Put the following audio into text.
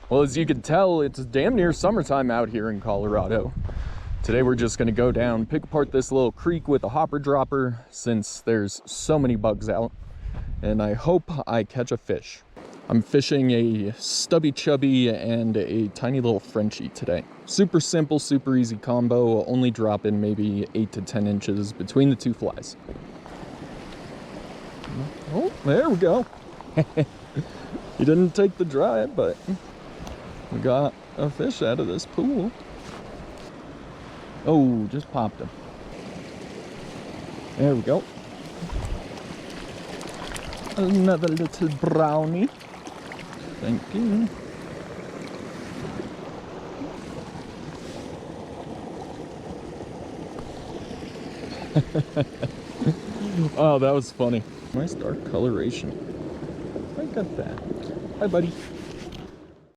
Well, as you can tell, it's damn near summertime out here in Colorado. Today we're just gonna go down, pick apart this little creek with a hopper dropper since there's so many bugs out, and I hope I catch a fish. I'm fishing a stubby chubby and a tiny little Frenchie today. Super simple, super easy combo, only dropping maybe 8 to 10 inches between the two flies. Oh, there we go. He didn't take the dry, but we got a fish out of this pool. Oh, just popped him. There we go. Another little brownie. Thank you. Oh, that was funny. Nice dark coloration. Look at that. Hi, buddy.